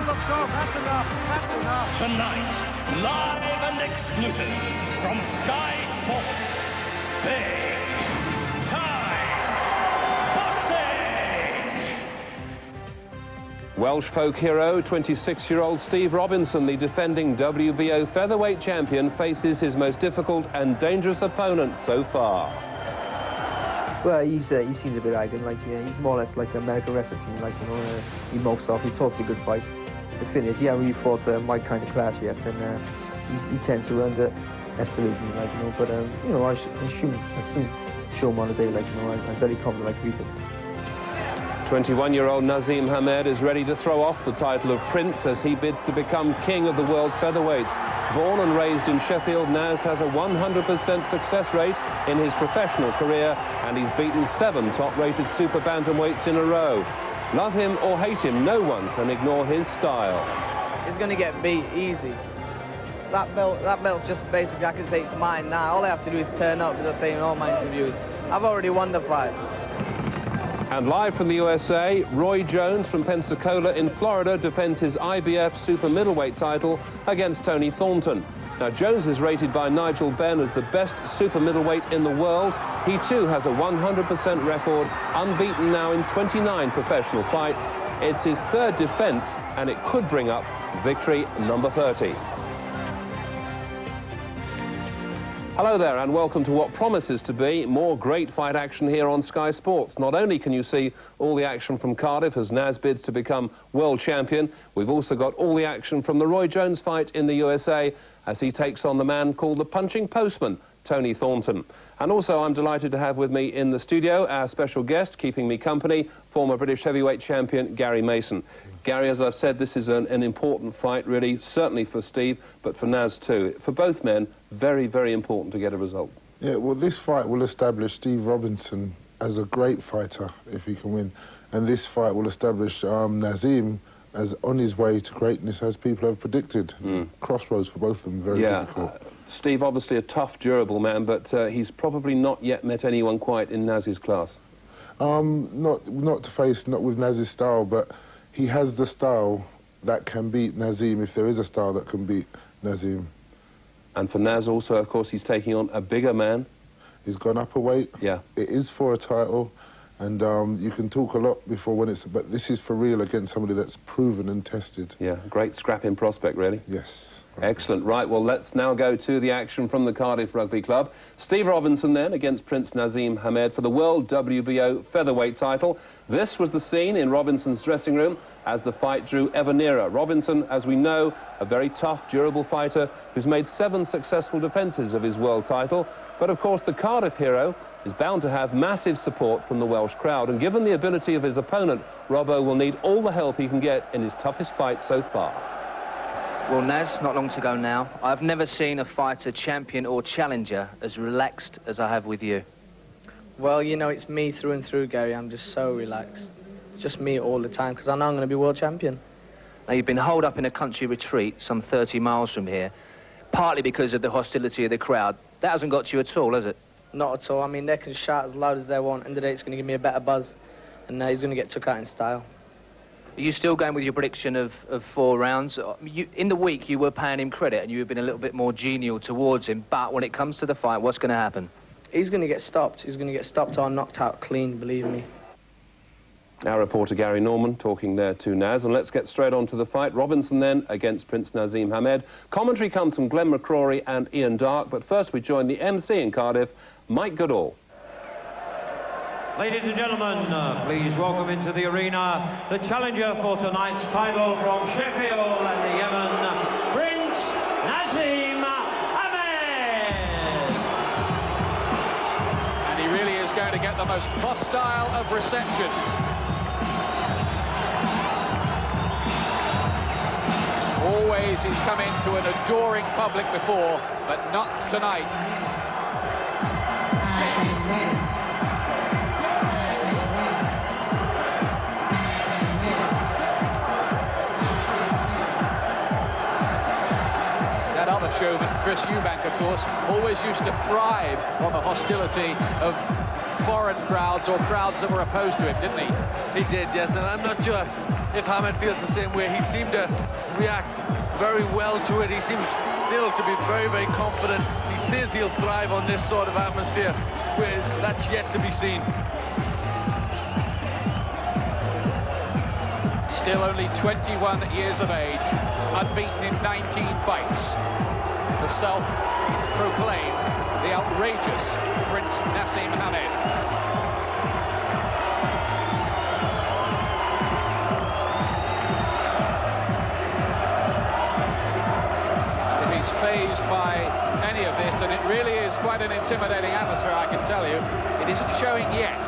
look off. That's enough. That's enough. Tonight, live and exclusive from Sky Sports, Big Time Boxing! Welsh folk hero, 26-year-old Steve Robinson, the defending WBO featherweight champion, faces his most difficult and dangerous opponent so far. Well, he seems a bit arrogant, like, yeah, he's more or less like an American wrestler to me, like, you know, he mopes off, he talks a good fight. The thing is, he hasn't really fought my kind of class yet, and he tends to underestimate me, like, you know, but, you know, I soon show him on the day, like, you know, I'm very confident, like, people. 21-year-old Naseem Hamed is ready to throw off the title of Prince as he bids to become king of the world's featherweights. Born and raised in Sheffield, Naz has a 100% success rate in his professional career, and he's beaten 7 top-rated super bantamweights in a row. Love him or hate him, no one can ignore his style. He's going to get beat easy. That belt's just basically, I can say it's mine now. All I have to do is turn up, as I say in all my interviews. I've already won the fight. And live from the USA, Roy Jones from Pensacola in Florida defends his IBF super middleweight title against Tony Thornton. Now, Jones is rated by Nigel Benn as the best super middleweight in the world. He too has a 100% record, unbeaten now in 29 professional fights. It's his 3rd defense, and it could bring up victory number 30. Hello there, and welcome to what promises to be more great fight action here on Sky Sports. Not only can you see all the action from Cardiff as Naz bids to become world champion, we've also got all the action from the Roy Jones fight in the USA as he takes on the man called the punching postman, Tony Thornton. And also I'm delighted to have with me in the studio our special guest, keeping me company, former British heavyweight champion Gary Mason. Gary, as I've said, this is an important fight, really, certainly for Steve, but for Naz too. For both men, very, very important to get a result. Yeah, well, this fight will establish Steve Robinson as a great fighter, if he can win. And this fight will establish Naseem as on his way to greatness, as people have predicted. Crossroads for both of them, very difficult. Steve, obviously a tough, durable man, but he's probably not yet met anyone quite in Naz's class. Not with Naz's style, but he has the style that can beat Naseem, if there is a style that can beat Naseem. And for Naz also, of course, he's taking on a bigger man. He's gone up a weight. Yeah. It is for a title, and you can talk a lot before when it's... But this is for real against somebody that's proven and tested. Yeah, great scrapping prospect, really. Yes. Excellent. Right, well, let's now go to the action from the Cardiff Rugby Club. Steve Robinson, then, against Prince Naseem Hamed for the World WBO featherweight title. This was the scene in Robinson's dressing room as the fight drew ever nearer. Robinson, as we know, a very tough, durable fighter who's made 7 successful defences of his world title. But, of course, the Cardiff hero is bound to have massive support from the Welsh crowd. And given the ability of his opponent, Robbo will need all the help he can get in his toughest fight so far. Well, Naz, not long to go now. I've never seen a fighter, champion or challenger as relaxed as I have with you. Well, you know, it's me through and through, Gary. I'm just so relaxed. It's just me all the time, because I know I'm going to be world champion. Now, you've been holed up in a country retreat some 30 miles from here, partly because of the hostility of the crowd. That hasn't got you at all, has it? Not at all. I mean, they can shout as loud as they want. End of the day, it's going to give me a better buzz, and he's going to get took out in style. Are you still going with your prediction of 4 rounds? In the week, you were paying him credit and you have been a little bit more genial towards him, but when it comes to the fight, what's going to happen? He's going to get stopped. He's going to get stopped or knocked out clean, believe me. Our reporter Gary Norman talking there to Naz, and let's get straight on to the fight. Robinson then against Prince Naseem Hamed. Commentary comes from Glenn McCrory and Ian Dark, but first we join the MC in Cardiff, Mike Goodall. Ladies and gentlemen, please welcome into the arena the challenger for tonight's title from Sheffield and Yemen, Prince Naseem Hamed. And he really is going to get the most hostile of receptions. Always he's come into an adoring public before, but not tonight. Showman, Chris Eubank, of course, always used to thrive on the hostility of foreign crowds or crowds that were opposed to him, didn't he? He did, yes, and I'm not sure if Hamed feels the same way. He seemed to react very well to it. He seems still to be very, very confident. He says he'll thrive on this sort of atmosphere. That's yet to be seen. Still only 21 years of age, unbeaten in 19 fights. The self-proclaimed, the outrageous Prince Naseem Hamed. If he's fazed by any of this, and it really is quite an intimidating atmosphere, I can tell you, it isn't showing yet.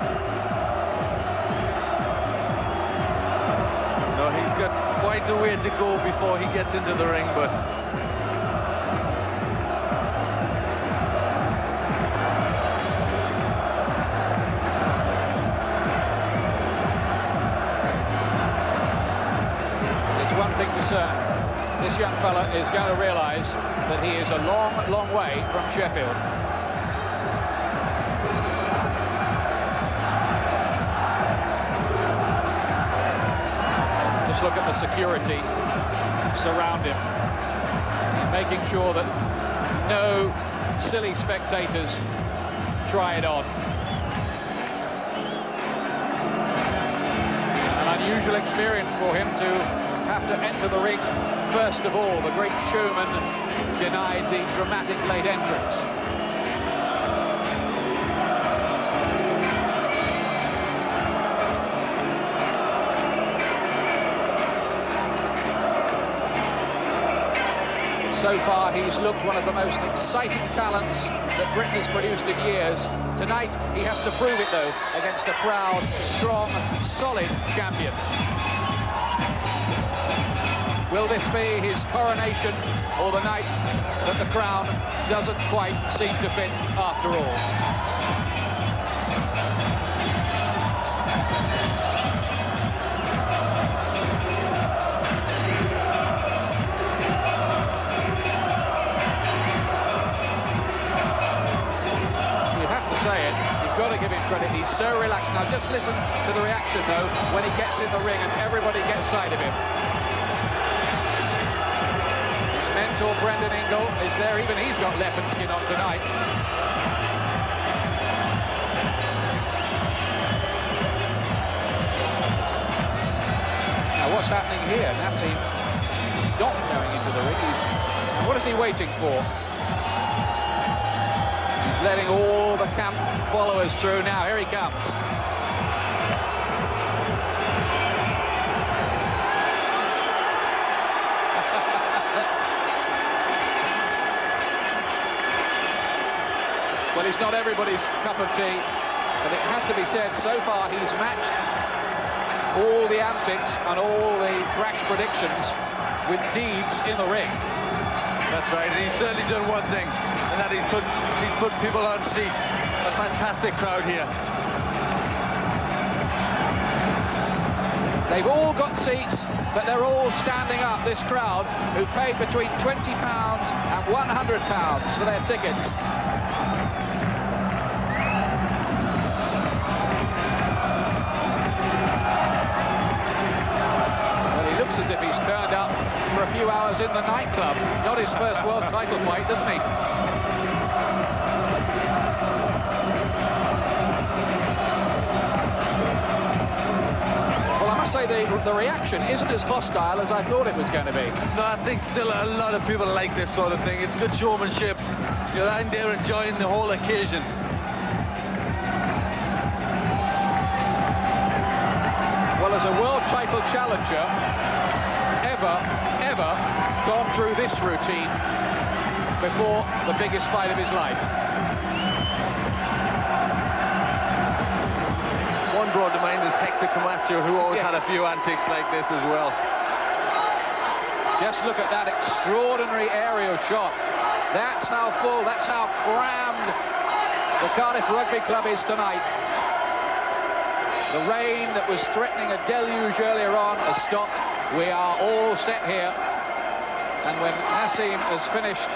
No, he's got quite a way to go before he gets into the ring, but one thing for certain, this young fella is going to realise that he is a long, long way from Sheffield. Just look at the security surround him, making sure that no silly spectators try it on. An unusual experience for him to have to enter the ring first of all. The great showman denied the dramatic late entrance. So far he's looked one of the most exciting talents that Britain has produced in years. Tonight he has to prove it though against a proud, strong, solid champion. Will this be his coronation or the night that the crown doesn't quite seem to fit after all? You have to say it, you've got to give him credit, he's so relaxed. Now just listen to the reaction though when he gets in the ring and everybody gets sight of him. Mentor Brendan Ingle is there, even he's got leopard skin on tonight. Now what's happening here? Naseem is not going into the ring. What is he waiting for? He's letting all the camp followers through now. Here he comes. Well, he's not everybody's cup of tea, but it has to be said, so far he's matched all the antics and all the brash predictions with deeds in the ring. that's right, and he's certainly done one thing, and that he's put people on seats. A fantastic crowd here. They've all got seats, but they're all standing up, this crowd, who paid between £20 and £100 for their tickets. As if he's turned up for a few hours in the nightclub. Not his first world title fight, doesn't he? Well, I must say the reaction isn't as hostile as I thought it was going to be. No, I think still a lot of people like this sort of thing. It's good showmanship. You're in there enjoying the whole occasion. Well, as a world title challenger, ever gone through this routine before the biggest fight of his life. One brought to mind is Hector Camacho, who always had a few antics like this as well. Just look at that extraordinary aerial shot. That's how full, that's how crammed the Cardiff Rugby Club is tonight. The rain that was threatening a deluge earlier on has stopped. We are all set here. And when Naseem has finished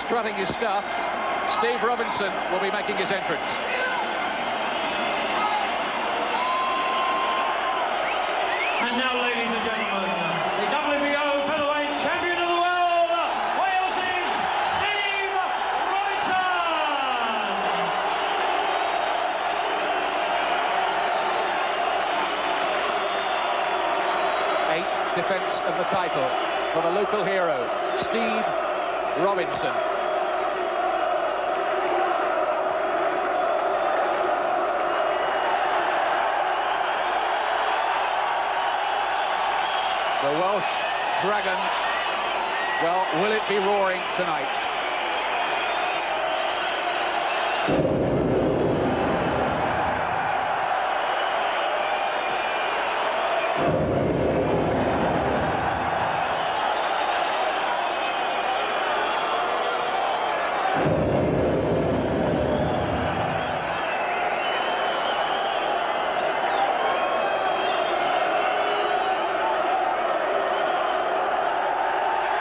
strutting his stuff, Steve Robinson will be making his entrance. And now, ladies and gentlemen, the WBO Featherweight Champion of the World, Wales's Steve Robinson! Eighth defence of the title for the local hero, Steve Robinson. The Welsh Dragon, well, will it be roaring tonight?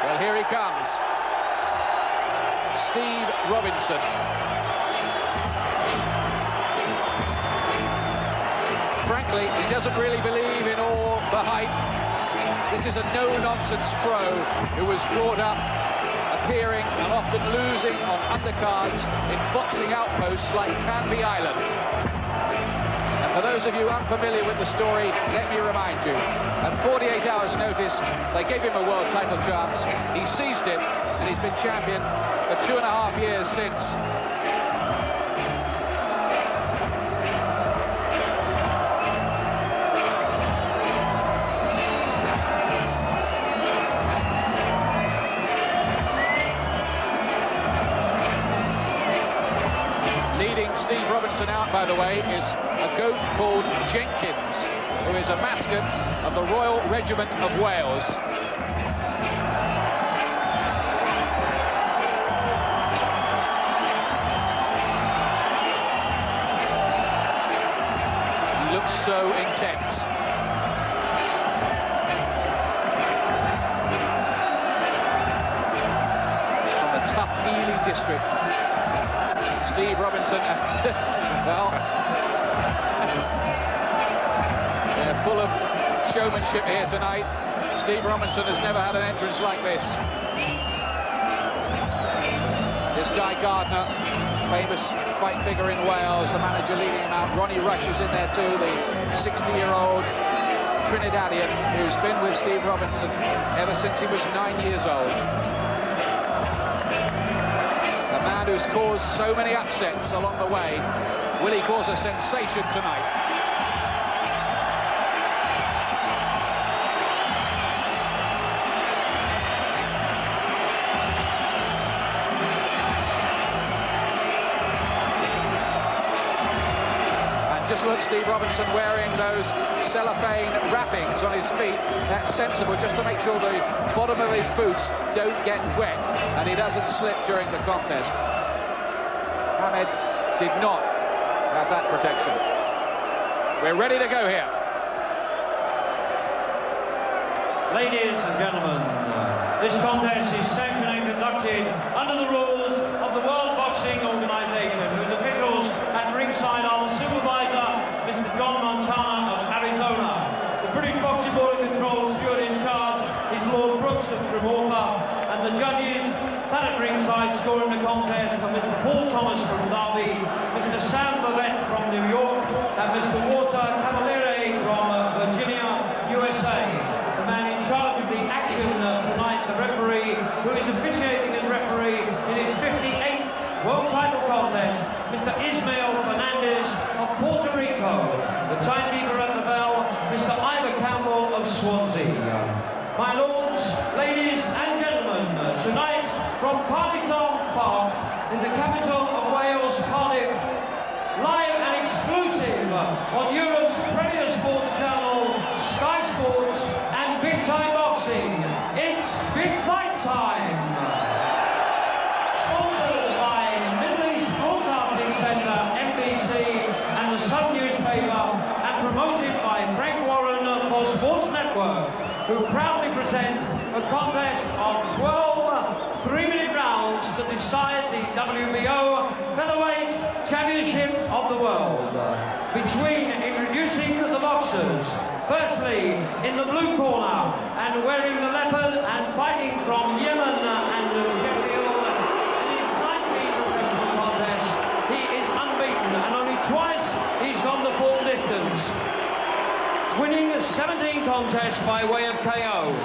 Well, here he comes, Steve Robinson. Frankly, he doesn't really believe in all the hype. This is a no-nonsense pro who was brought up appearing and often losing on undercards in boxing outposts like Canby Island. And for those of you unfamiliar with the story, let me remind you, at 48 hours' notice, they gave him a world title chance. He seized it, and he's been champion for 2.5 years since. Leading Steve Robinson out, by the way, is a goat called Jenkins, who is a mascot of the Royal Regiment of Wales. He looks so intense. From the tough Ely district, Steve Robinson, well, they're full of showmanship here tonight. Steve Robinson has never had an entrance like this. This Guy Gardner, famous fight figure in Wales, the manager leading him out. Ronnie Rush is in there too, the 60-year-old Trinidadian who's been with Steve Robinson ever since he was 9 years old. The man who's caused so many upsets along the way. Will he cause a sensation tonight? And just look, Steve Robinson wearing those cellophane wrappings on his feet. That's sensible, just to make sure the bottom of his boots don't get wet and he doesn't slip during the contest. Hamed did not have that protection. We're ready to go here. Ladies and gentlemen, this contest is sanctioned and conducted under the rules of the World Boxing Organization, whose officials at ringside are the supervisor, Mr. John Montana of Arizona. The British Boxing Board of Control steward in charge is Lord Brooks of Tremorfa, and the judges sat at ringside scoring the contest are Mr. Paul Thomas from Derby, Mr. Sam Bavette from New York, and Mr. Walter Cavaliere from Virginia, USA. The man in charge of the action tonight, the referee, who is officiating as referee in his 58th world title contest, Mr. Ismael Fernandez of Puerto Rico. The timekeeper at the bell, Mr. Ivor Campbell of Swansea. My lords, ladies and gentlemen, tonight from Cardiff Arms Park in the capital of Wales, Cardiff, live and exclusive on Europe's premier sports channel, Sky Sports and Big Time Boxing. It's Big Fight Time. Sponsored by Middle East Broadcasting Centre, MBC, and the Sun newspaper, and promoted by Frank Warren for Sports Network, who proudly present a contest of 12 3-minute rounds to decide the WBO Featherweight Championship of the World. Between introducing the boxers, Firstly, in the blue corner, and wearing the leopard and fighting from Yemen and Sheffield, in his 19 professional contests, he is unbeaten, and only twice he's gone the full distance. Winning 17 contests by way of KO.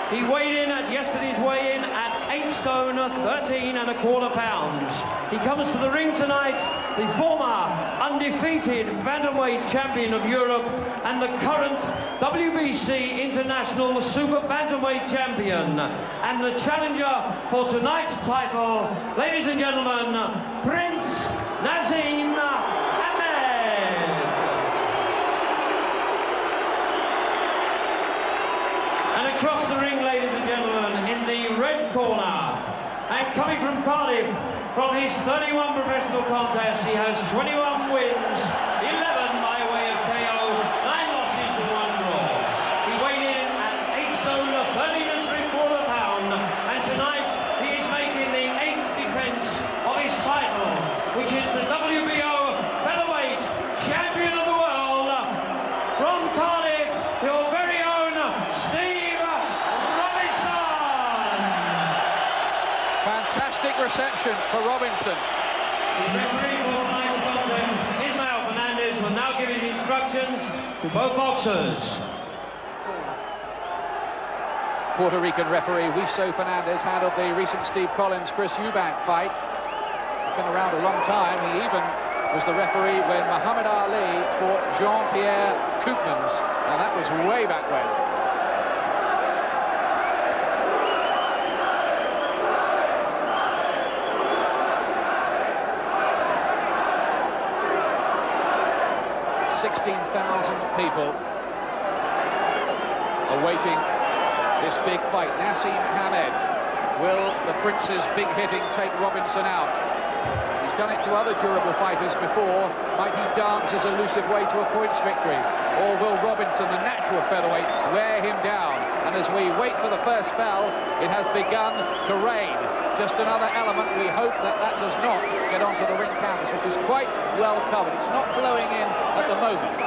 He weighed in at yesterday's weigh-in at 8 stone 13 1/4 pounds. He comes to the ring tonight, the former undefeated bantamweight champion of Europe and the current WBC International Super Bantamweight champion, and the challenger for tonight's title, ladies and gentlemen, Prince Naseem. Across the ring, ladies and gentlemen, in the red corner, and coming from Cardiff, from his 31 professional contests, he has 21 wins, 11 by way of KO, 9 losses and 1 draw. He weighed in at 8 stone 13 3/4 pound, and tonight he is making the 8th defence of his title, which is the WBO Featherweight Champion of the World. From Cardiff, your very own Steve. Fantastic reception for Robinson. The referee for tonight's contest, Ismael Fernandez, will now give his instructions to both boxers. Puerto Rican referee Wiso Fernandez handled the recent Steve Collins-Chris Eubank fight. He's been around a long time. He even was the referee when Muhammad Ali fought Jean-Pierre Koopmans. Now that was way back when. People awaiting this big fight. Naseem Hamed. Will the Prince's big hitting take Robinson out? He's done it to other durable fighters before. Might he dance his elusive way to a points victory? Or will Robinson, the natural featherweight, wear him down? And as we wait for the first bell, it has begun to rain. Just another element. We hope that that does not get onto the ring canvas, which is quite well covered. It's not blowing in at the moment.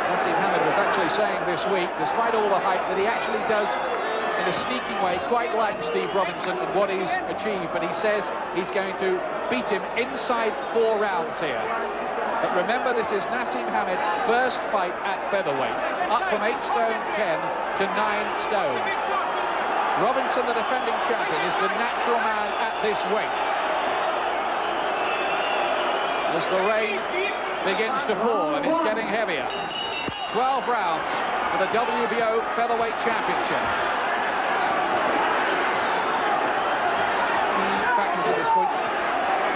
Naseem Hamed was actually saying this week, despite all the hype, that he actually does, in a sneaking way, quite like Steve Robinson and what he's achieved, but he says he's going to beat him inside 4 rounds here. But remember, this is Naseem Hamed's first fight at featherweight, up from 8 stone 10 to 9 stone. Robinson, the defending champion, is the natural man at this weight. As the rain begins to fall and it's getting heavier. 12 rounds for the WBO Featherweight Championship. Key factors at this point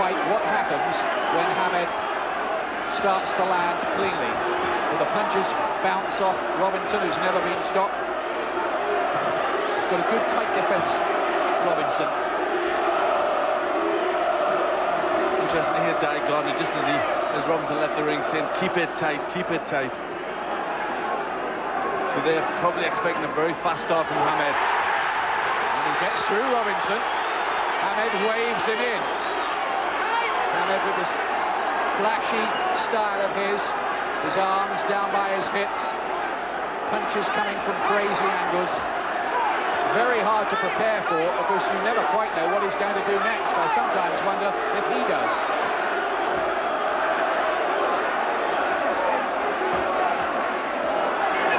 fight what happens when Hamed starts to land cleanly. Will the punches bounce off Robinson, who's never been stopped? He's got a good tight defence, Robinson. Interesting to hear Di Gardner, just as Robinson left the ring, saying, keep it tight, keep it tight. So they're probably expecting a very fast start from Hamed. And he gets through Robinson. Hamed waves him in. Hamed with this flashy style of his arms down by his hips, punches coming from crazy angles. Very hard to prepare for, because you never quite know what he's going to do next. I sometimes wonder if he does.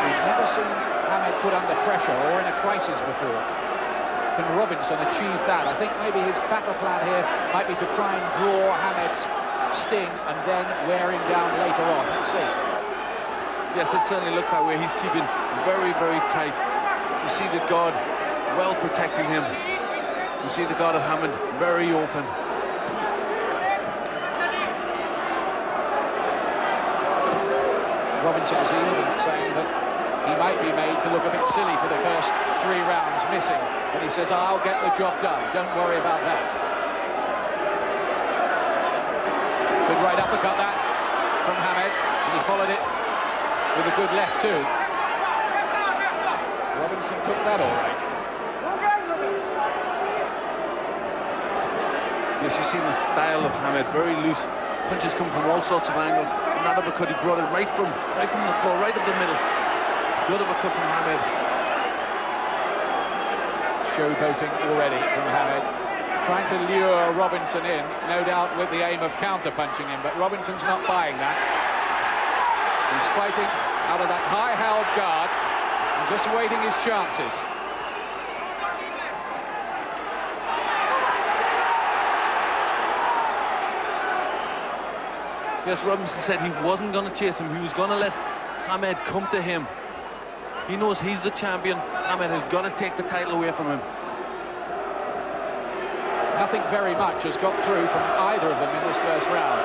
We've never seen Hamed put under pressure or in a crisis before. Can Robinson achieve that? I think maybe his battle plan here might be to try and draw Hamed's sting and then wear him down later on. Let's see. Yes, it certainly looks that way. He's keeping very, very tight. You see the guard well protecting him. You see the guard of Hamed very open. Robinson is even saying that he might be made to look a bit silly for the first 3 rounds, missing. But he says, I'll get the job done. Don't worry about that. Good right uppercut that from Hamed, and he followed it with a good left too. Robinson took that all right. Yes, you see the style of Hamed, very loose, Punches come from all sorts of angles. And that uppercut, he brought it right from the floor, right up the middle. Good uppercut from Hamed. Showboating already from Hamed. Trying to lure Robinson in, no doubt with the aim of counter-punching him, but Robinson's not buying that. He's fighting out of that high-held guard and just waiting his chances. Yes, Robinson said he wasn't going to chase him. He was going to let Hamed come to him. He knows he's the champion. Hamed has got to take the title away from him. Nothing very much has got through from either of them in this first round.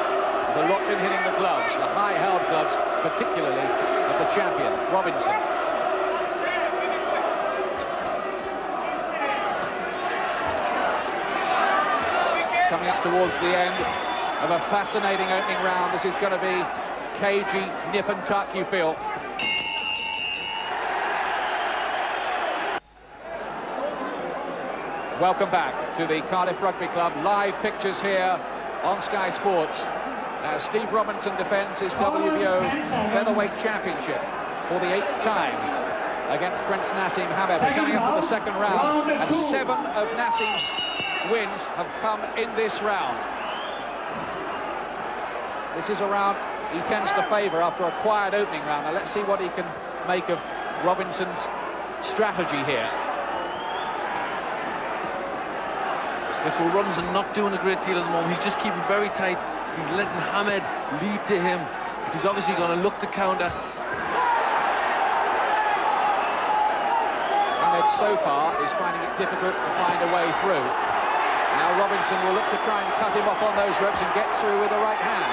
There's a lot been hitting the gloves, the high-held gloves, particularly of the champion, Robinson. Coming up towards the end of a fascinating opening round. This is going to be cagey, nip and tuck, you feel. Welcome back to the Cardiff Rugby Club. Live pictures here on Sky Sports. As Steve Robinson defends his WBO Featherweight Championship for the 8th time against Prince Naseem Hamed. We're coming up to the second round, and 7 of Naseem's wins have come in this round. This is a round he tends to favour after a quiet opening round. Now let's see what he can make of Robinson's strategy here. Yes, well, Robinson not doing a great deal at the moment. He's just keeping very tight. He's letting Hamed lead to him. He's obviously going to look to counter. Hamed so far is finding it difficult to find a way through. Now Robinson will look to try and cut him off on those ropes and get through with the right hand.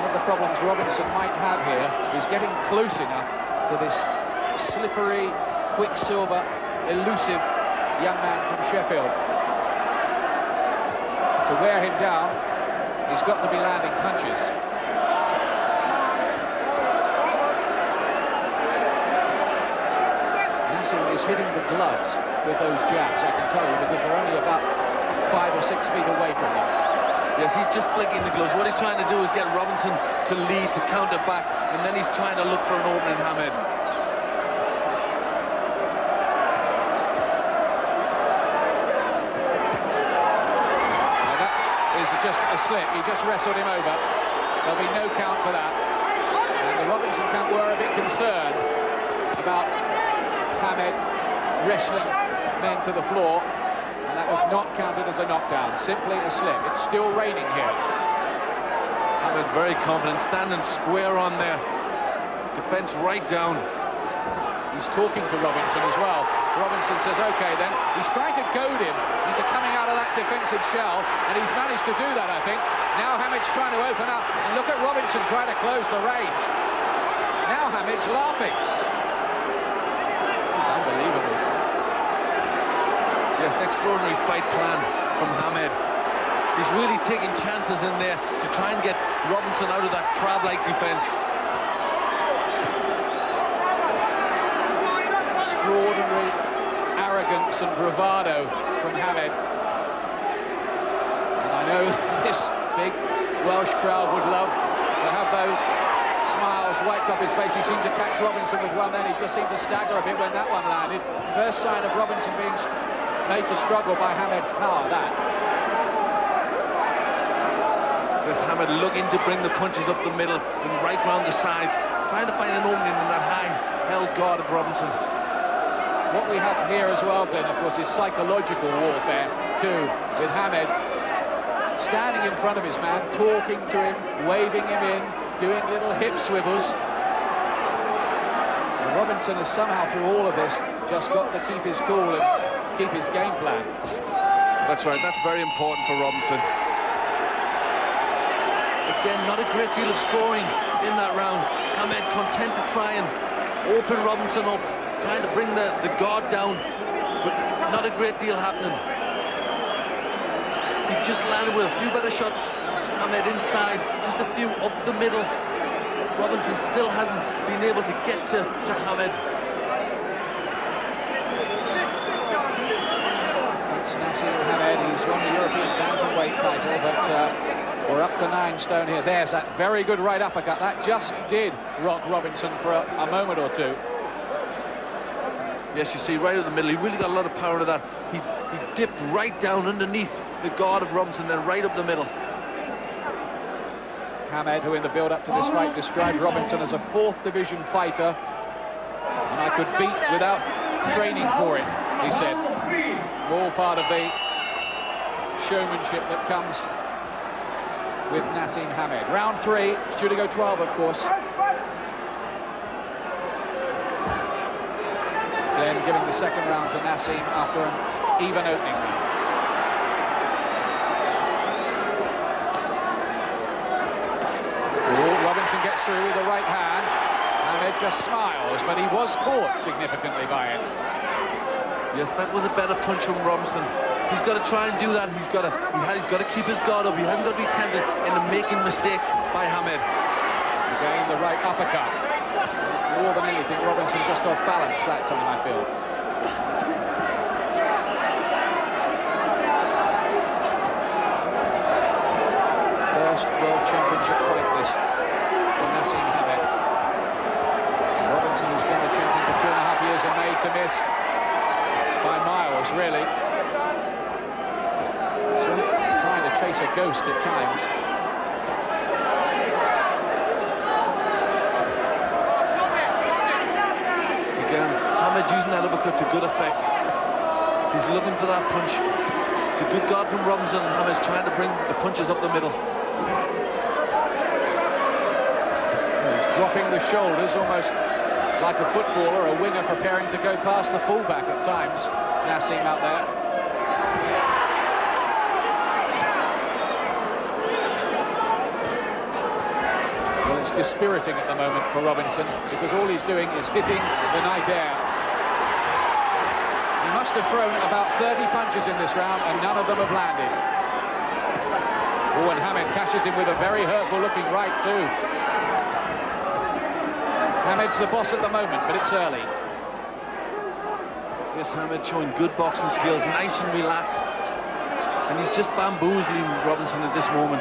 One of the problems Robinson might have here is getting close enough to this slippery, quicksilver, elusive young man from Sheffield. To wear him down, he's got to be landing punches. Naseem is hitting the gloves with those jabs, I can tell you, because we're only about 5 or 6 feet away from him. Yes, he's just flicking the gloves. What he's trying to do is get Robinson to lead, to counter back, and then he's trying to look for an opening, Hamed. Just a slip. He just wrestled him over. There'll be no count for that. And the Robinson camp were a bit concerned about Hamed wrestling men to the floor, and that was not counted as a knockdown, simply a slip. It's still raining here. Hamed very confident, standing square on there. Defense right down. He's talking to Robinson as well. Robinson says, OK, then. He's trying to goad him into coming out of that defensive shell, and he's managed to do that, I think. Now Hamed's trying to open up, and look at Robinson trying to close the range. Now Hamed's laughing. This is unbelievable. Yes, an extraordinary fight plan from Hamed. He's really taking chances in there to try and get Robinson out of that crab-like defense. Extraordinary arrogance and bravado from Hamed. And I know this big Welsh crowd would love to have those smiles wiped off his face. He seemed to catch Robinson with one then. He just seemed to stagger a bit when that one landed. First sign of Robinson being made to struggle by Hamed's power, that. There's Hamed looking to bring the punches up the middle and right round the sides, trying to find an opening in that high-held guard of Robinson. What we have here as well, Glenn, of course, is psychological warfare, too, with Hamed standing in front of his man, talking to him, waving him in, doing little hip swivels. And Robinson has somehow, through all of this, just got to keep his cool and keep his game plan. That's right, that's very important for Robinson. Again, not a great deal of scoring in that round. Hamed content to try and open Robinson up, trying to bring the guard down, but not a great deal happening. He just landed with a few better shots. Hamed inside, just a few up the middle. Robinson still hasn't been able to get to Hamed. It's Naseem Hamed. He's won the European bantamweight title, but back to 9 stone here. There's that very good right uppercut. That just did rock Robinson for a moment or two. Yes, you see, right up the middle. He really got a lot of power to that. He dipped right down underneath the guard of Robinson, then right up the middle. Hamed, who in the build-up to this fight described Robinson as a 4th division fighter, and I could beat without training for it, he said. All part of the showmanship that comes with Naseem Hamed. Round 3, it's due to go 12, of course. Glenn giving the second round to Naseem after an even opening round. Robinson gets through with the right hand. Hamed just smiles, but he was caught significantly by it. Yes, that was a better punch from Robinson. He's got to try and do that. He's got to keep his guard up. He hasn't got to be tempted into making mistakes by Hamed. Again, the right uppercut. More than anything, Robinson just off balance that time, I feel. First World Championship fight this for Naseem Hamed. Robinson, who's been the champion for 2.5 years and made to miss by miles, really. So, trying to chase a ghost at times. Again, Hamed using that uppercut to good effect. He's looking for that punch. It's a good guard from Robinson, and Hamed's trying to bring the punches up the middle. He's dropping the shoulders almost like a footballer, a winger preparing to go past the fullback at times. Naseem out there. Well, it's dispiriting at the moment for Robinson because all he's doing is hitting the night air. He must have thrown about 30 punches in this round and none of them have landed. Oh, and Hamed catches him with a very hurtful looking right too. Hamed's the boss at the moment, but it's early. Yes, Hamed showing good boxing skills, nice and relaxed. And he's just bamboozling Robinson at this moment.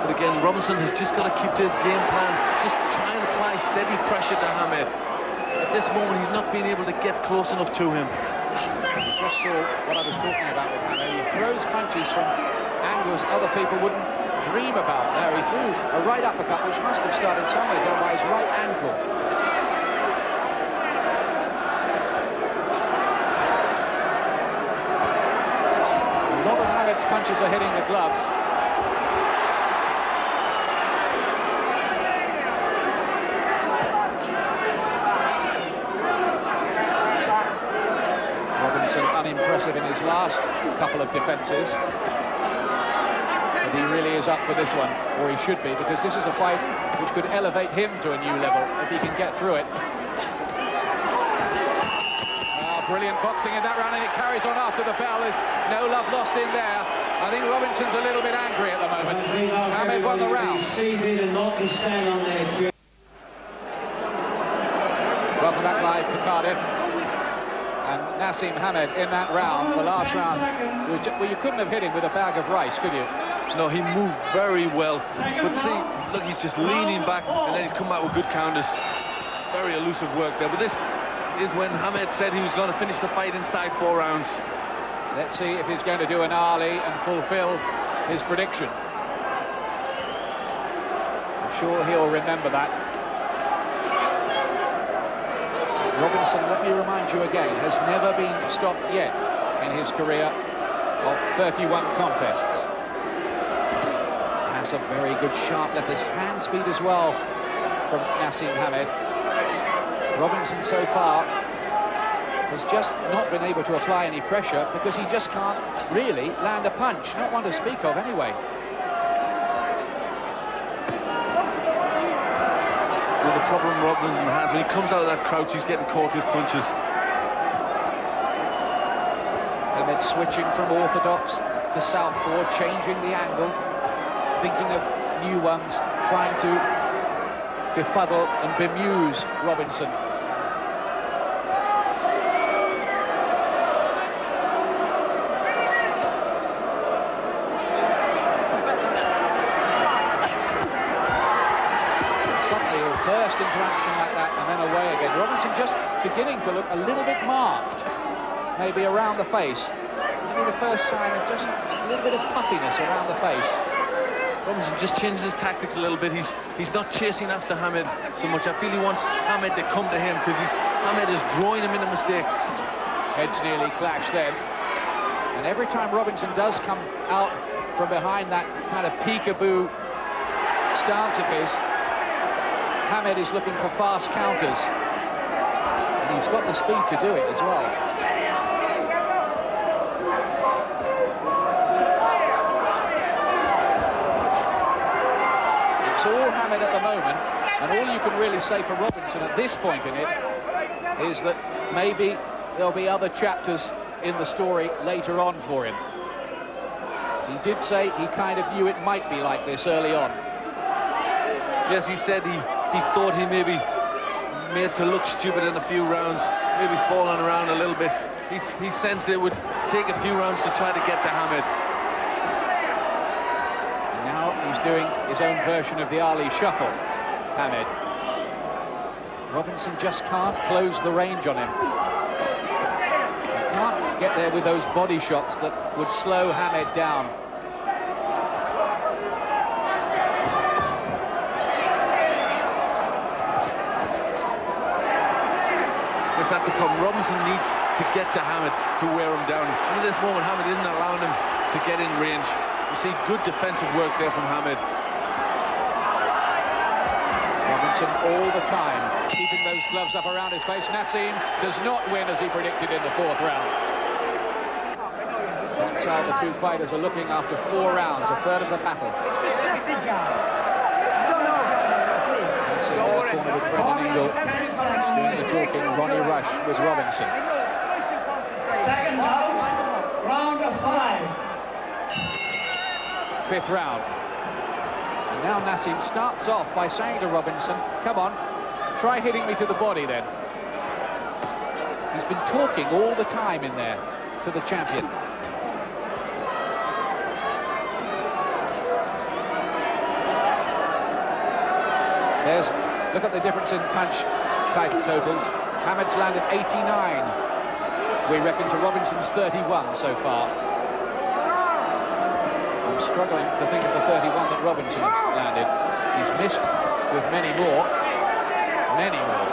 But again, Robinson has just got to keep to his game plan, just try and apply steady pressure to Hamed. At this moment, he's not being able to get close enough to him. You just saw what I was talking about with Hamed. He throws punches from angles other people wouldn't dream about. There, he threw a right uppercut, which must have started somewhere down by his right ankle. A lot of Hamed's punches are hitting the gloves. Robinson unimpressive in his last couple of defences. But he really is up for this one, or he should be, because this is a fight which could elevate him to a new level if he can get through it. Brilliant boxing in that round, and it carries on after the bell. There's no love lost in there. I think Robinson's a little bit angry at the moment. Hamed won the round. Welcome back live to Cardiff. And Naseem Hamed in that round, the last round, well, you couldn't have hit him with a bag of rice, could you? No, he moved very well. But see, look, he's just leaning back, and then he's come back with good counters. Very elusive work there. But this is when Hamed said he was going to finish the fight inside 4 rounds. Let's see if he's going to do an Ali and fulfill his prediction. I'm sure he'll remember that. Robinson, let me remind you again, has never been stopped yet in his career of 31 contests. Has a very good sharp left, his hand speed as well from Naseem Hamed. Robinson so far has just not been able to apply any pressure because he just can't really land a punch, not one to speak of anyway. Well, the problem Robinson has, when he comes out of that crouch, he's getting caught with punches. Hamed switching from orthodox to southpaw, changing the angle, thinking of new ones, trying to befuddle and bemuse Robinson. burst into action like that and then away again. Robinson just beginning to look a little bit marked, maybe around the face. Maybe the first sign of just a little bit of puffiness around the face. Robinson just changed his tactics a little bit. He's not chasing after Hamed so much. I feel he wants Hamed to come to him because Hamed is drawing him into mistakes. Heads nearly clash then. And every time Robinson does come out from behind that kind of peekaboo stance of his, Hamed is looking for fast counters. And he's got the speed to do it as well. It's all Hamed at the moment, and all you can really say for Robinson at this point in it is that maybe there'll be other chapters in the story later on for him. He did say he kind of knew it might be like this early on. Yes, he said he thought he maybe made to look stupid in a few rounds, maybe falling around a little bit. He sensed it would take a few rounds to try to get to Hamed. And now he's doing his own version of the Ali shuffle, Hamed. Robinson just can't close the range on him. He can't get there with those body shots that would slow Hamed down. Yes, that's a problem. Robinson needs to get to Hamed to wear him down. And at this moment, Hamed isn't allowing him to get in range. You see good defensive work there from Hamed. Robinson all the time keeping those gloves up around his face. Naseem does not win as he predicted in the 4th round. That's how the two fighters are looking after 4 rounds, a third of the battle. Naseem in the corner with Brendan Ingle, doing the talking. Ronnie Rush with Robinson. Second round of 5. 5th round. And now Naseem starts off by saying to Robinson, come on, try hitting me to the body then. He's been talking all the time in there to the champion. Look at the difference in punch type totals. Hamed's landed 89. We reckon to Robinson's 31 so far. I'm struggling to think of the 31 that Robinson has landed. He's missed with many more. Many more.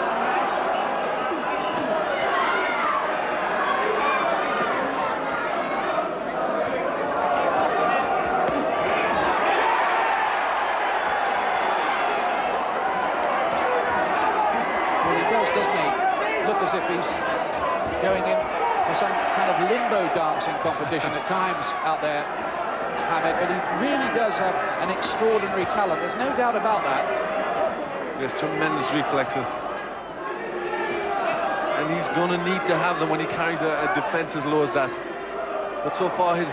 Doesn't he? Look as if he's going in for some kind of limbo dancing competition at times out there, Hamed, but he really does have an extraordinary talent. There's no doubt about that. He has tremendous reflexes. And he's going to need to have them when he carries a defense as low as that. But so far his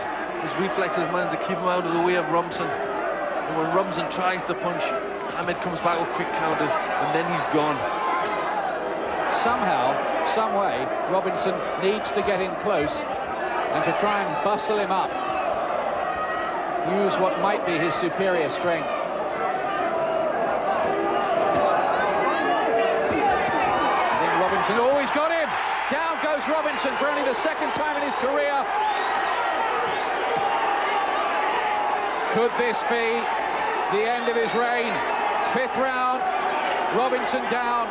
reflexes managed to keep him out of the way of Robinson. And when Robinson tries to punch, Hamed comes back with quick counters, and then he's gone. Somehow, some way, Robinson needs to get in close and to try and bustle him up. Use what might be his superior strength. I think Robinson, oh, he's got him! Down goes Robinson for only the 2nd time in his career. Could this be the end of his reign? 5th round, Robinson down.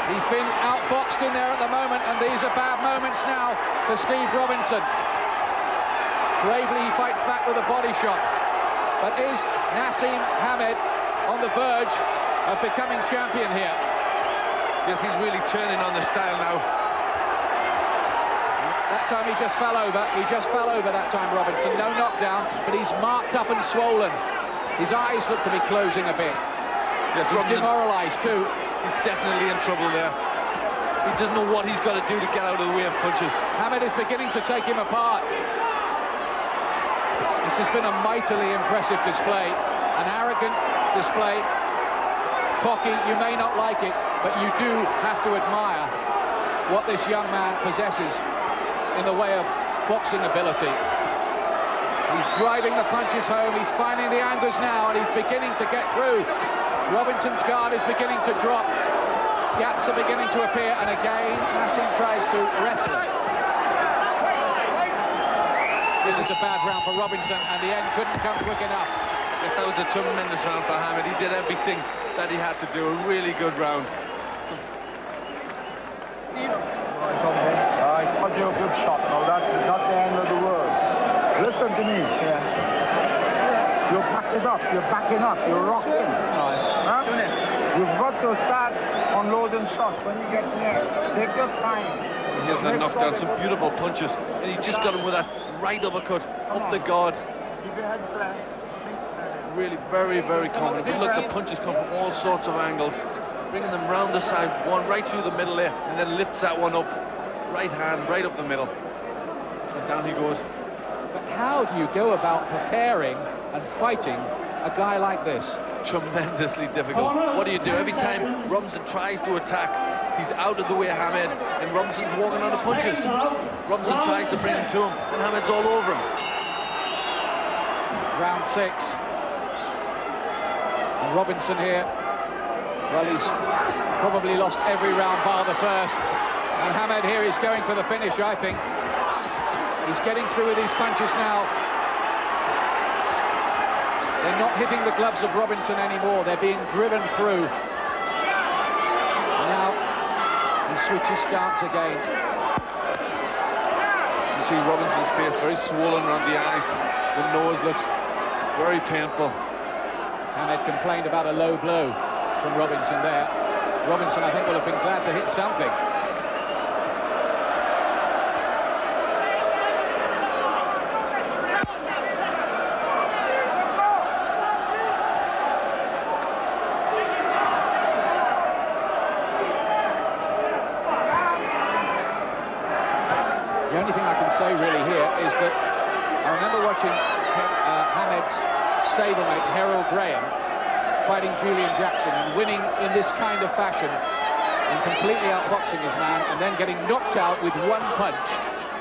He's been outboxed in there at the moment, and these are bad moments now for Steve Robinson. Bravely, he fights back with a body shot. But is Naseem Hamed on the verge of becoming champion here? Yes, he's really turning on the style now. That time he just fell over. He just fell over that time, Robinson. No knockdown, but he's marked up and swollen. His eyes look to be closing a bit. Yes, he's demoralised too. He's definitely in trouble there. He doesn't know what he's got to do to get out of the way of punches. Hamed is beginning to take him apart. This has been a mightily impressive display, an arrogant display. Cocky, you may not like it, but you do have to admire what this young man possesses in the way of boxing ability. He's driving the punches home, he's finding the angles now, and he's beginning to get through. Robinson's guard is beginning to drop. Gaps are beginning to appear, and again, Naseem tries to wrestle. This is a bad round for Robinson, and the end couldn't come quick enough. Yes, that was a tremendous round for Hamed. He did everything that he had to do. A really good round. I thought you were a good shot. No, that's not the end of the world. Listen to me. Yeah. You're backing up. You're backing up. You're rocking. Huh? You've got to start unloading shots when you get there. Take your time. He has knocked down some beautiful punches, and he just got him with that right uppercut up the guard. Keep your head flat. Really very, very confident. But look, the punches come from all sorts of angles, bringing them round the side, one right through the middle there, and then lifts that one up. Right hand, right up the middle. And down he goes. But how do you go about preparing and fighting a guy like this? Tremendously difficult. What do you do? Every time Robinson tries to attack, he's out of the way of Hamed, and Robinson's walking on the punches. Robinson tries to bring him to him, and Hamed's all over him. Round 6. And Robinson here, well, he's probably lost every round bar the first. And Hamed here is going for the finish, I think. He's getting through with these punches now. They're not hitting the gloves of Robinson anymore. They're being driven through. Now he switches stance again. You see Robinson's face very swollen around the eyes. The nose looks very painful. Hamed complained about a low blow from Robinson there. Robinson, I think, will have been glad to hit something. The only thing I can say really here is that I remember watching Hamed's stablemate Harold Graham fighting Julian Jackson and winning in this kind of fashion and completely outboxing his man and then getting knocked out with one punch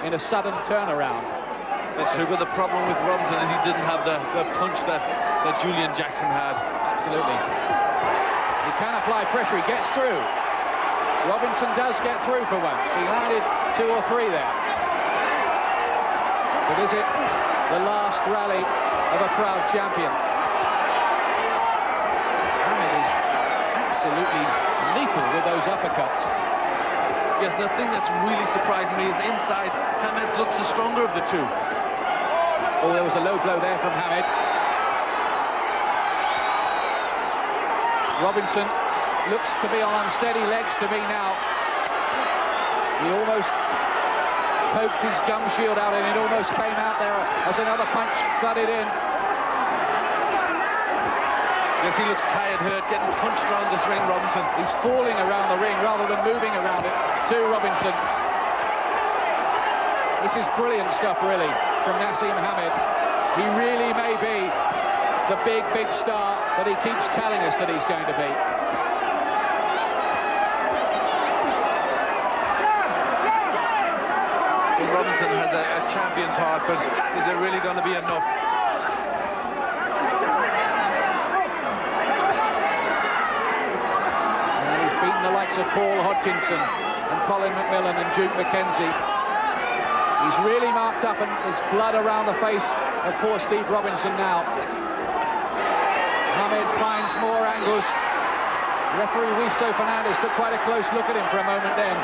in a sudden turnaround. That's true, but the problem with Robinson is he didn't have the punch that Julian Jackson had. Absolutely. He can apply pressure, he gets through. Robinson does get through for once. He landed 2 or 3 there. But is it the last rally of a proud champion? Hamed is absolutely lethal with those uppercuts. Yes, the thing that's really surprised me is inside, Hamed looks the stronger of the two. Oh, there was a low blow there from Hamed. Robinson looks to be on unsteady legs to me now. He almost poked his gum shield out and it almost came out there as another punch thudded in. Yes, he looks tired, hurt, getting punched around this ring, Robinson. He's falling around the ring rather than moving around it to Robinson. This is brilliant stuff, really, from Naseem Hamed. He really may be the big, big star that he keeps telling us that he's going to be. Robinson has a champion's heart, but is it really going to be enough? And he's beaten the likes of Paul Hodkinson and Colin McMillan and Duke McKenzie. He's really marked up and there's blood around the face of poor Steve Robinson now. Hamed finds more angles. Referee Wiso Fernandez took quite a close look at him for a moment then.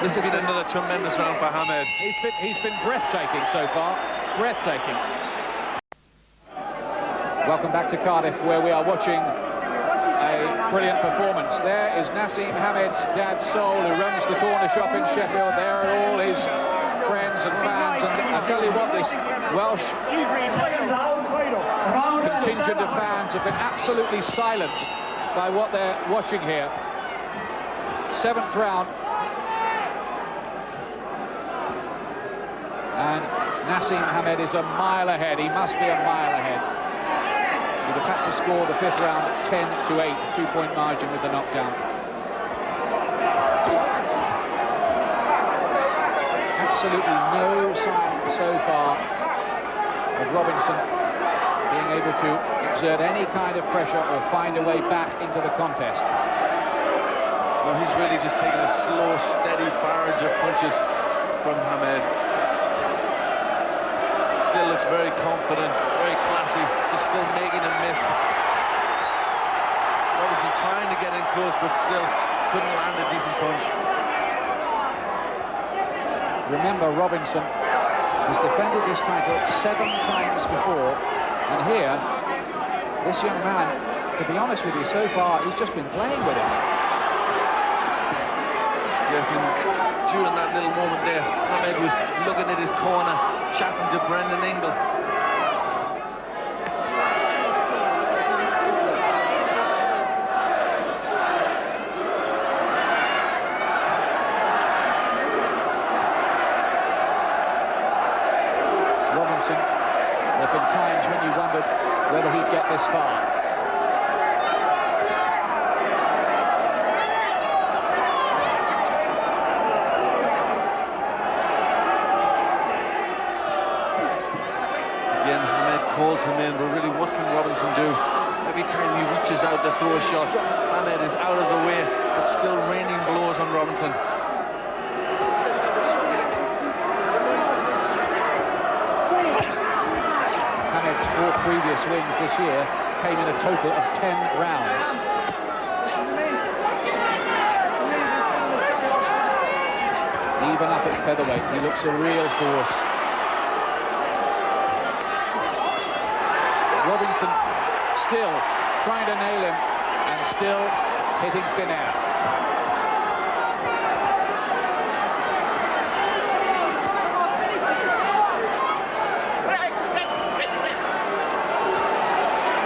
This has been another tremendous round for Hamed. He's been breathtaking so far, breathtaking. Welcome back to Cardiff, where we are watching a brilliant performance. There is Naseem Hamed's dad, Sol, who runs the corner shop in Sheffield. There are all his friends and fans, and I tell you what, this Welsh contingent of fans have been absolutely silenced by what they're watching here. 7th round. And Naseem Hamed is a mile ahead. He must be a mile ahead. He'd have had to score the 5th round 10-8, a 2-point margin with the knockdown. Absolutely no sign so far of Robinson being able to exert any kind of pressure or find a way back into the contest. No, he's really just taking a slow, steady barrage of punches from Hamed. Still looks very confident, very classy, just still making a miss. Robinson trying to get in close, but still couldn't land a decent punch. Remember, Robinson has defended this title 7 times before, and here, this young man, to be honest with you, so far, he's just been playing with him. Yes, and during that little moment there, Hamed was looking at his corner, chatting to Brendan Ingle. Robinson, there have been times when you wondered whether he'd get this far. Calls him in, but really what can Robinson do? Every time he reaches out to throw a shot, Hamed is out of the way, but still raining blows on Robinson. Hamed's 4 previous wins this year came in a total of 10 rounds. Even up at featherweight, he looks a real force. Robinson still trying to nail him and still hitting thin air.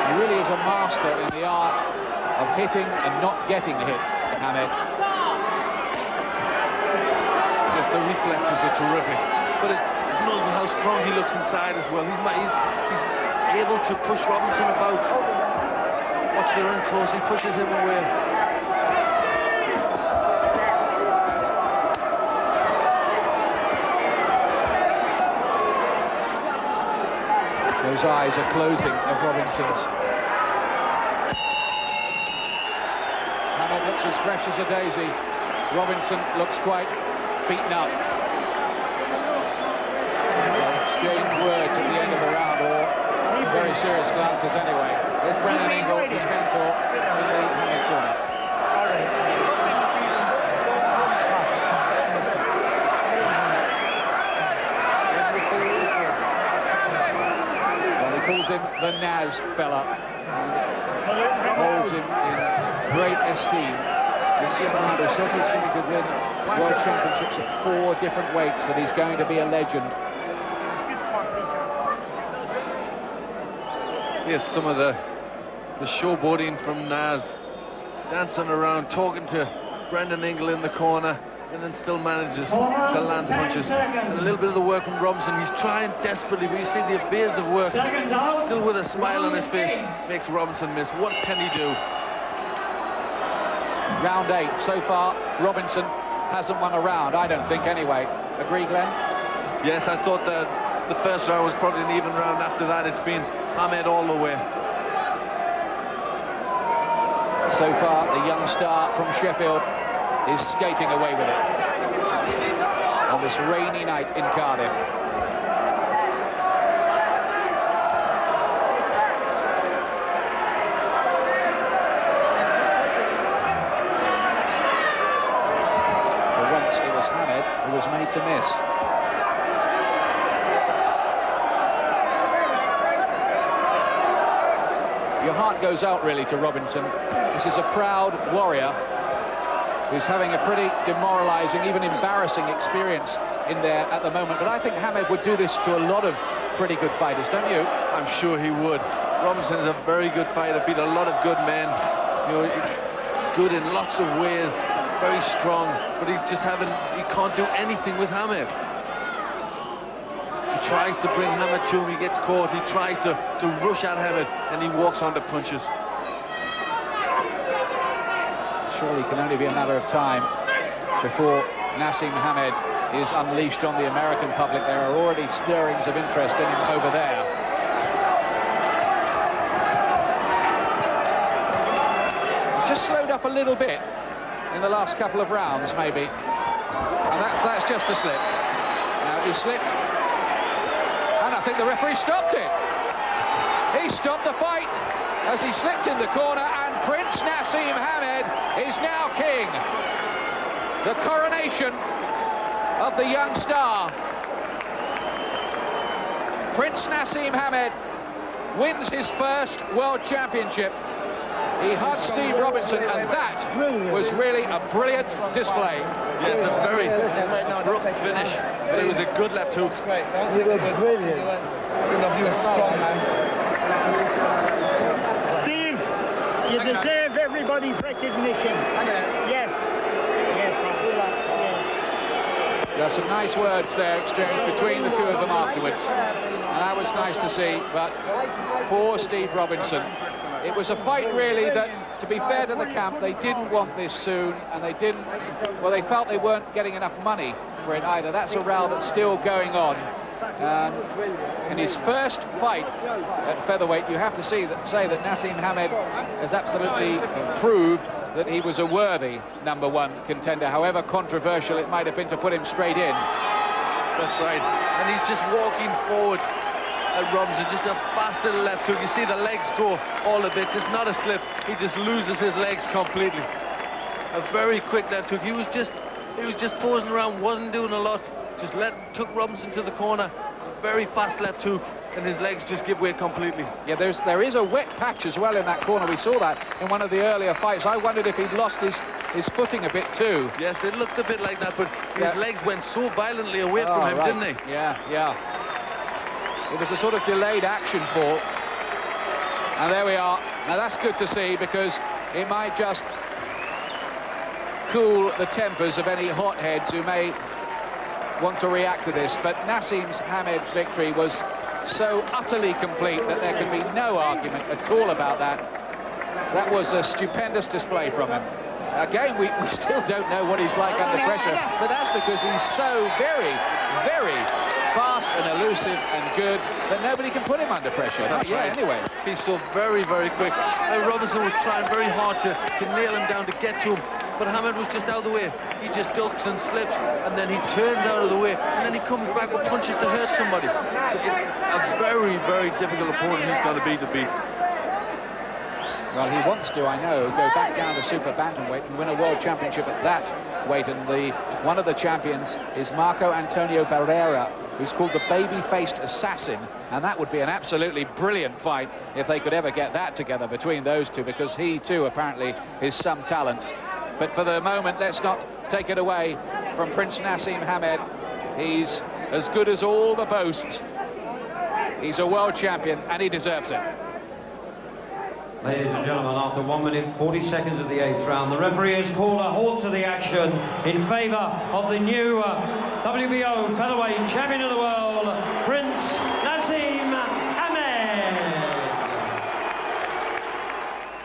He really is a master in the art of hitting and not getting hit, Hamed. Yes, the reflexes are terrific, but it's notable how strong he looks inside as well. He's able to push Robinson about. Watch, they're in close, he pushes him away. Those eyes are closing of Robinson's. Hamed looks as fresh as a daisy. Robinson looks quite beaten up. They'll exchange words at the end of the round, or very serious glances anyway. There's Brendan Ingle, his mentor, in the Hamed corner. Well, he calls him the Naz fella, and holds him in great esteem. This young man who says he's going to win world championships at 4 different weights, that he's going to be a legend. Yes, some of the showboating from Naz, dancing around, talking to Brendan Ingle in the corner, and then still manages to land punches. And a little bit of the work from Robinson. He's trying desperately, but you see the evasive work, still with a smile on his face, makes Robinson miss. What can he do? Round 8 so far. Robinson hasn't won a round, I don't think, anyway. Agree, Glenn? Yes, I thought that the first round was probably an even round. After that, it's been Hamed all the way. So far, the young star from Sheffield is skating away with it on this rainy night in Cardiff. For once, it was Hamed who was made to miss. Your heart goes out, really, to Robinson. This is a proud warrior who's having a pretty demoralising, even embarrassing experience in there at the moment. But I think Hamed would do this to a lot of pretty good fighters, don't you? I'm sure he would. Robinson is a very good fighter, beat a lot of good men. You know, good in lots of ways, very strong, but he can't do anything with Hamed. He tries to bring Hamed to him, he gets caught, he tries to rush at Hamed, and he walks on the punches. Surely it can only be a matter of time before Naseem Hamed is unleashed on the American public. There are already stirrings of interest in him over there. up a little bit in the last couple of rounds, maybe. And that's just a slip. Now, he slipped. And I think the referee stopped it. He stopped the fight as he slipped in the corner, and Prince Naseem Hamed is now king. The coronation of the young star. Prince Naseem Hamed wins his first World Championship. He hugged Steve Robinson, and that was really a brilliant display. Yes, a very abrupt finish, but it was a good left hook. Great. You were brilliant. You were strong, man. Steve, you deserve everybody's recognition. Yes. There are some nice words there exchanged between the two of them afterwards, and that was nice to see. But poor Steve Robinson, it was a fight really that, to be fair to the camp, they didn't want this soon, and they didn't, well, they felt they weren't getting enough money for it either. That's a row that's still going on. In his first fight at featherweight, you have to say that Naseem Hamed has absolutely proved that he was a worthy #1 contender, however controversial it might have been to put him straight in. That's right, and he's just walking forward at Robinson, just a fast little left hook. You see the legs go all a bit. It's not a slip. He just loses his legs completely. A very quick left hook. He was just posing around, wasn't doing a lot. Just took Robinson to the corner. A very fast left hook, and his legs just give way completely. Yeah, there is a wet patch as well in that corner. We saw that in one of the earlier fights. I wondered if he'd lost his footing a bit too. Yes, it looked a bit like that, but his legs went so violently away from him, didn't they? Yeah. It was a sort of delayed action fall. And there we are. Now that's good to see, because it might just cool the tempers of any hotheads who may want to react to this. But Naseem Hamed's victory was so utterly complete that there can be no argument at all about that. That was a stupendous display from him. Again, we still don't know what he's like under pressure, but that's because he's so very, very fast and elusive and good that nobody can put him under pressure. That's right. Anyway. He's so very, very quick. And Robinson was trying very hard to nail him down, to get to him, but Hamed was just out of the way. He just ducks and slips, and then he turns out of the way, and then he comes back with punches to hurt somebody. So a very, very difficult opponent he's going to be to beat. Well, he wants to, I know, go back down to super bantamweight and win a world championship at that weight. And one of the champions is Marco Antonio Barrera, who's called the baby-faced assassin. And that would be an absolutely brilliant fight if they could ever get that together between those two, because he, too, apparently is some talent. But for the moment, let's not take it away from Prince Naseem Hamed. He's as good as all the boasts. He's a world champion, and he deserves it. Ladies and gentlemen, after 1 minute 40 seconds of the 8th round, the referee has called a halt to the action in favour of the new WBO featherweight champion of the world, Prince Naseem Hamed.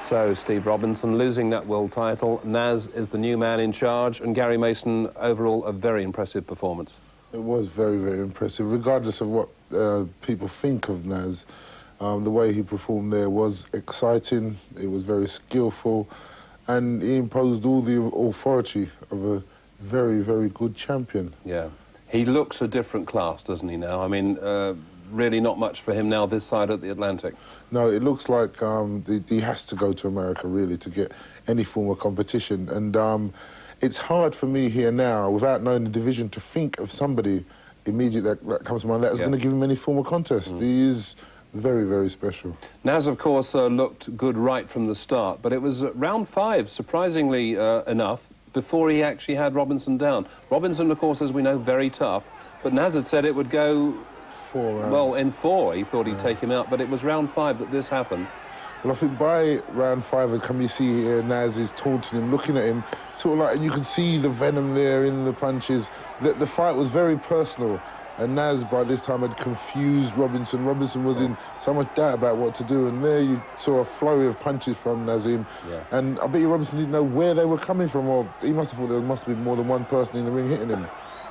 So, Steve Robinson losing that world title. Naz is the new man in charge, and Gary Mason, overall, a very impressive performance. It was very, very impressive, regardless of what people think of Naz. The way he performed there was exciting, it was very skillful, and he imposed all the authority of a very, very good champion. Yeah. He looks a different class, doesn't he, now? I mean, really not much for him now this side of the Atlantic. No, it looks like he has to go to America, really, to get any form of competition. And it's hard for me here now, without knowing the division, to think of somebody immediately that comes to mind that is going to give him any form of contest. He is very, very special. Naz, of course, looked good right from the start, but it was round 5, surprisingly enough, before he actually had Robinson down. Robinson, of course, as we know, very tough, but Naz had said it would go 4 rounds. Well, in 4, he thought he'd take him out, but it was round 5 that this happened. Well, I think by round 5, and come you see Naz is taunting him, looking at him, sort of like, and you can see the venom there in the punches. The fight was very personal. And Naz, by this time, had confused Robinson. Robinson was in so much doubt about what to do, and there you saw a flurry of punches from Naseem. Yeah. And I bet you Robinson didn't know where they were coming from, or he must have thought there must be more than one person in the ring hitting him.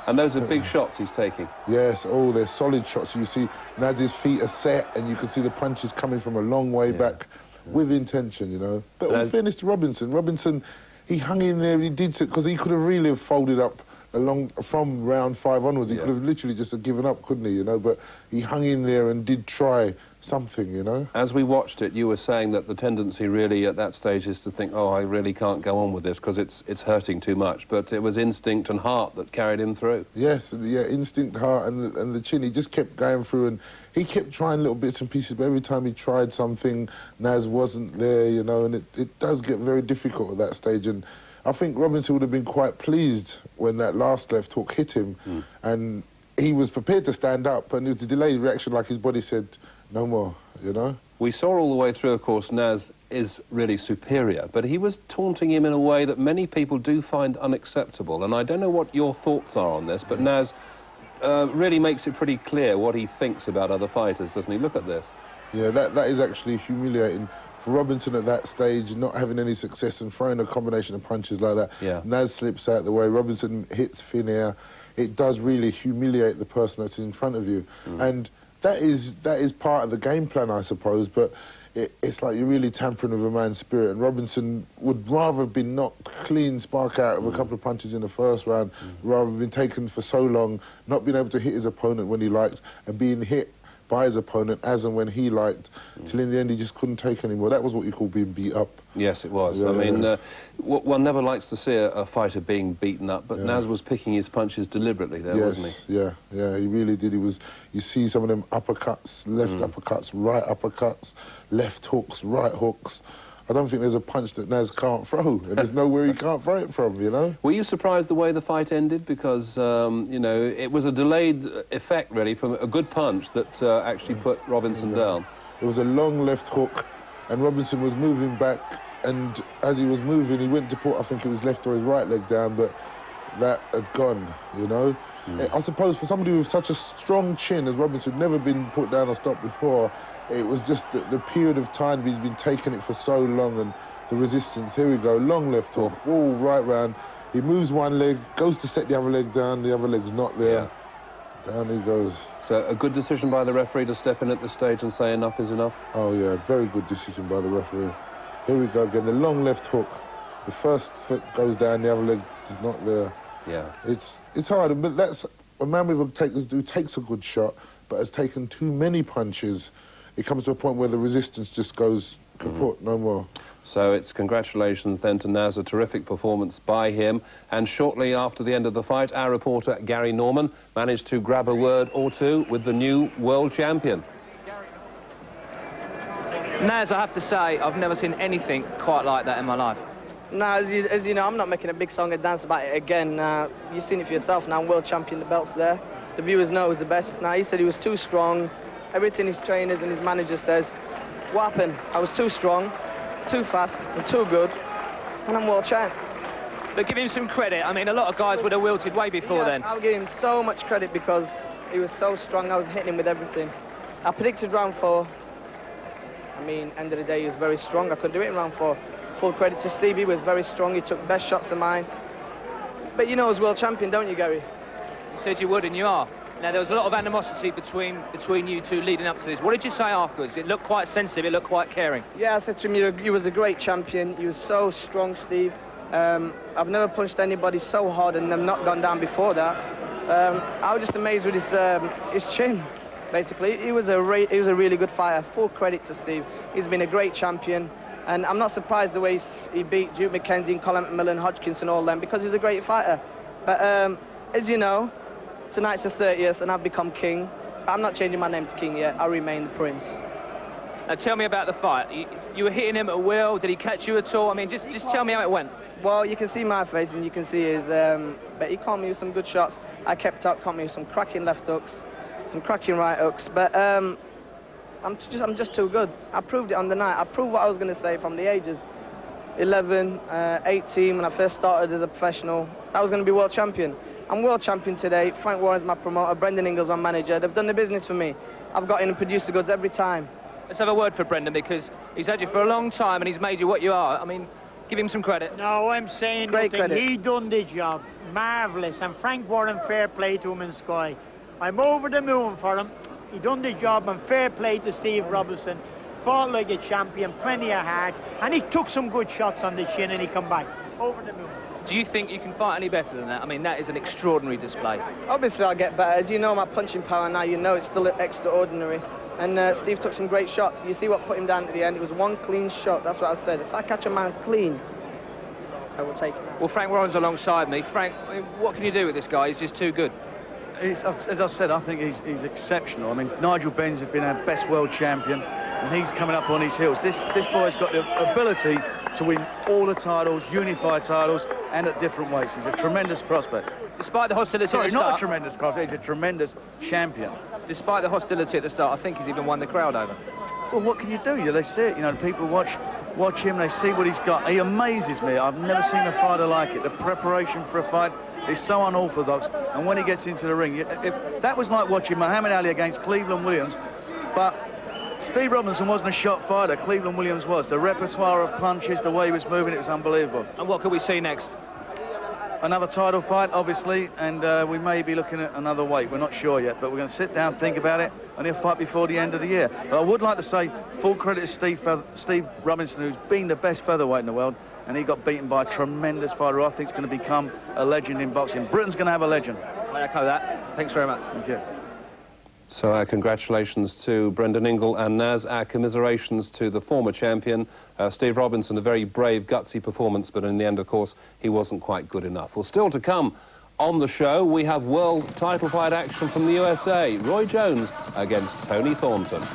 And those are big shots he's taking. Yes, oh, they're solid shots. You see Naz's feet are set, and you can see the punches coming from a long way back. with intention, you know. But in fairness to Robinson, he hung in there, he did, because he could have really folded up along from round 5 onwards. He could have literally just given up, couldn't he, you know, but he hung in there and did try something, you know. As we watched it, you were saying that the tendency really at that stage is to think, oh, I really can't go on with this because it's hurting too much, but it was instinct and heart that carried him through. Yes, yeah, instinct, heart and the chin. He just kept going through, and he kept trying little bits and pieces, but every time he tried something, Naz wasn't there, you know, and it does get very difficult at that stage. And I think Robinson would have been quite pleased when that last left hook hit him, and he was prepared to stand up, and it was a delayed reaction, like his body said, no more, you know? We saw all the way through, of course, Naz is really superior, but he was taunting him in a way that many people do find unacceptable, and I don't know what your thoughts are on this, but Naz really makes it pretty clear what he thinks about other fighters, doesn't he? Look at this. Yeah, that is actually humiliating. For Robinson at that stage, not having any success and throwing a combination of punches like that, Naz slips out the way, Robinson hits thin air. It does really humiliate the person that's in front of you. And that is part of the game plan, I suppose, but it's like you're really tampering with a man's spirit, and Robinson would rather have been knocked clean spark out of a couple of punches in the first round, rather than been taken for so long, not being able to hit his opponent when he liked, and being hit by his opponent as and when he liked, till in the end he just couldn't take anymore. That was what you call being beat up. Yes, it was. I mean, one never likes to see a fighter being beaten up, but Naz was picking his punches deliberately there, wasn't he? Yeah, he really did. You see some of them uppercuts, left uppercuts, right uppercuts, left hooks, right hooks. I don't think there's a punch that Naz can't throw, and there's nowhere he can't throw it from, you know? Were you surprised the way the fight ended? Because, you know, it was a delayed effect, really, from a good punch that actually put Robinson down. It was a long left hook, and Robinson was moving back, and as he was moving, he went to put, I think it was left or his right leg down, but that had gone, you know? I suppose for somebody with such a strong chin as Robinson, never been put down or stopped before, it was just the period of time he's been taking it for so long, and the resistance. Here we go, long left hook, right round. He moves one leg, goes to set the other leg down, the other leg's not there. Down he goes. So a good decision by the referee to step in at this stage and say enough is enough? Oh yeah, very good decision by the referee. Here we go again, the long left hook. The first foot goes down, the other leg is not there. Yeah. It's hard, but that's a man who takes a good shot, but has taken too many punches. It comes to a point where the resistance just goes kaput, no more. So it's congratulations then to Naz, a terrific performance by him. And shortly after the end of the fight, our reporter Gary Norman managed to grab a word or two with the new world champion. Naz, I have to say, I've never seen anything quite like that in my life. No, as you know, I'm not making a big song and dance about it again. You've seen it for yourself now, world champion, the belt's there. The viewers know he's the best. Now, he said he was too strong. Everything his trainers and his manager says, what happened? I was too strong, too fast, and too good, and I'm world champ. But give him some credit. I mean, a lot of guys would have wilted way before then. I'll give him so much credit because he was so strong. I was hitting him with everything. I predicted round 4. I mean, end of the day, he was very strong. I couldn't do it in round 4. Full credit to Steve. He was very strong. He took best shots of mine. But you know, as world champion, don't you, Gary? You said you would, and you are. Now, there was a lot of animosity between you two leading up to this. What did you say afterwards? It looked quite sensitive, it looked quite caring. Yeah, I said to him, you was a great champion. You were so strong, Steve. I've never punched anybody so hard and them not gone down before that. I was just amazed with his chin, basically. He was a really good fighter. Full credit to Steve. He's been a great champion. And I'm not surprised the way he beat Duke McKenzie and Colin McMillan, Hodgkins and all them, because he's a great fighter. But as you know, tonight's the 30th and I've become king. I'm not changing my name to king yet. I'll remain the prince. Now tell me about the fight. You were hitting him at will. Did he catch you at all? I mean, just tell me how it went. Well, you can see my face and you can see his... but he caught me with some good shots. I kept up, caught me with some cracking left hooks, some cracking right hooks. But I'm just too good. I proved it on the night. I proved what I was going to say from the age of 11, 18, when I first started as a professional. I was going to be world champion. I'm world champion today. Frank Warren's my promoter, Brendan Ingles my manager. They've done the business for me. I've got in and produced the goods every time. Let's have a word for Brendan, because he's had you for a long time and he's made you what you are. I mean, give him some credit. No, I'm saying Great nothing. credit. He done the job. Marvellous. And Frank Warren, fair play to him in Sky. I'm over the moon for him. He done the job, and fair play to Steve Robinson. fought like a champion, plenty of heart, and he took some good shots on the chin and he come back. Over the moon. Do you think you can fight any better than that? I mean, that is an extraordinary display. Obviously, I'll get better. As you know, my punching power now, you know it's still extraordinary. And Steve took some great shots. You see what put him down at the end? It was one clean shot. That's what I said. If I catch a man clean, I will take him. Well, Frank Warren's alongside me. Frank, I mean, what can you do with this guy? He's just too good. As I said, I think he's exceptional. I mean, Nigel Benz has been our best world champion, and he's coming up on his heels. This boy's got the ability to win all the titles, unified titles, and at different weights. He's a tremendous prospect. Despite the hostility Sorry, at the start... not a tremendous prospect, he's a tremendous champion. Despite the hostility at the start, I think he's even won the crowd over. Well, what can you do? They see it, you know, the people watch him, they see what he's got. He amazes me. I've never seen a fighter like it. The preparation for a fight is so unorthodox, and when he gets into the ring, that was like watching Muhammad Ali against Cleveland Williams, but Steve Robinson wasn't a shot fighter, Cleveland Williams was. The repertoire of punches, the way he was moving, it was unbelievable. And what could we see next? Another title fight, obviously, and we may be looking at another weight. We're not sure yet, but we're going to sit down, think about it, and he'll fight before the end of the year. But I would like to say full credit to Steve Robinson, who's been the best featherweight in the world, and he got beaten by a tremendous fighter who I think is going to become a legend in boxing. Britain's going to have a legend. I echo that. Thanks very much. Thank you. So our congratulations to Brendan Ingle and Naz. Our commiserations to the former champion, Steve Robinson. A very brave, gutsy performance, but in the end, of course, he wasn't quite good enough. Well, still to come on the show, we have world title fight action from the USA. Roy Jones against Tony Thornton.